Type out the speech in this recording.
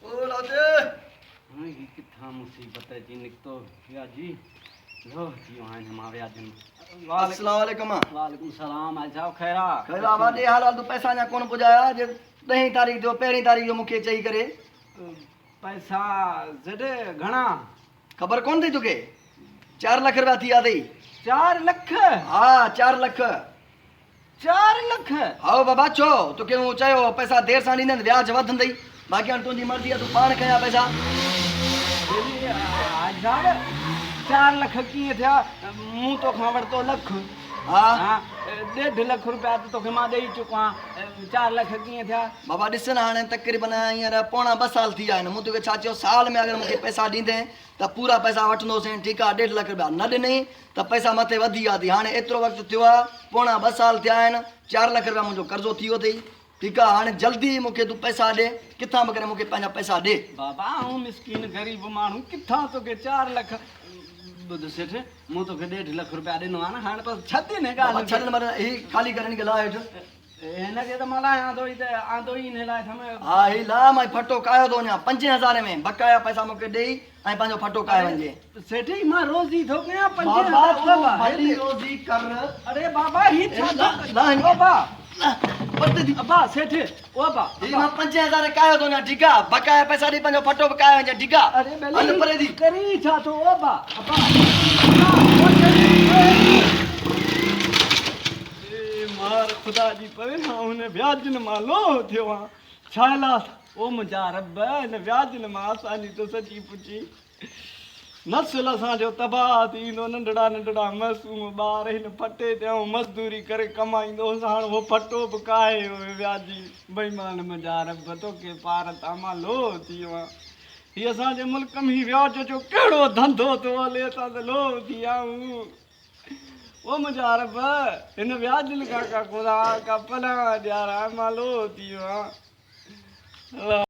ओ लाते किथा मुसीबत जी निकतो व्याजी लो जी वहां हम व्याजी अस्सलाम वालेकुम। वालेकुम सलाम आज साहब खैरा खैरा वादे हाल तू पैसा ना कोन पुजाया जे 10 तारीख जो 1 तारीख जो मुके चई करे पैसा जडे घणा खबर कोन थी तुके 4 लाख रुपया थी आदई 4 लाख हां 4 लाख 4 लाख आओ बाबा छो तुके हूं चयो पैसा देर सां ॾींदन व्याज वधंदई बाकी हाणे तुंहिंजी मर्ज़ी आहे तूं पाण खया पैसा आज साहब 4 लाख कीअं थिया मूं तोखां वरितो लख हा 1.5 लाख रुपया तो तोखे मां ॾेई चुको आहियां 4 लाख कीअं थिया बाबा ॾिस न हाणे तक़रीबन हींअर पौणा 2 साल थी विया आहिनि मूं तोखे छा चयो साल में अगरि मूंखे पैसा ॾींदे त पूरा पैसा वठंदोसीं ठीकु आहे 1.5 लाख रुपया न ॾिनई त पैसा मथे वधी विया थी हाणे एतिरो वक़्तु थियो आहे पौणा 2 साल थिया आहिनि 4 लाख रुपया मुंहिंजो कर्ज़ो थी वियो अथई ठीकु आहे हाणे जल्दी मूंखे तूं पैसा ॾे किथां बि करे मूंखे पंहिंजा पैसा ॾे बाबा आऊं मिस्कीन ग़रीब माण्हू किथां तोखे 4 लाख ॿुध सेठ मूं तोखे 1.5 लाख रुपया ॾिनो आहे न हाणे बसि छॾ न ॻाल्हि छॾ मर ही ख़ाली करणी खे लाइ हेठि हिनखे त मां लाहियां थो त आंदो ई हिन लाइ समय हा ही ला मां फटो कायो थो वञा 5000 में बकाया पैसा मूंखे ॾेई ऐं पंहिंजो फटो काए वञे सेठ मां रोज़ी थो कयां बाबा 5000 भली रोज़ी कर अरे बाबा ही छा बाबा परते दी अबा सेठ ओ बा ही मां 5000 कायो थो वञा ठीकु आहे बकाया पैसा ॾेई पंहिंजो फटो बि काए वञे ठीकु आहे अरे हल परे दी करी छा थो ओ बा अबा मार खुदा जी पवे मां हुन व्याजन मां लो थियो आ छाला ओ मुंहिंजा रब हिन व्याजन मां असांजी तो सची पुछी नस्ल असांजो तबाह थींदो नंढड़ा नंढड़ा मासूम ॿार हिन फटे ते मज़दूरी करे कमाईंदो हाणे उहो फटो बि काए व्याजी बेईमान मुंहिंजा रब तोखे पार तां मां लो थी वियो आहे हीअ असांजे मुल्क में ही व्याज जो कहिड़ो धंधो थो हले असां त लो थी विया आहियूं ओ मुंहिंजा रब हिन व्याजनि खां का खुदा का पनाह ॾियारा मां लो थी वियो आहियां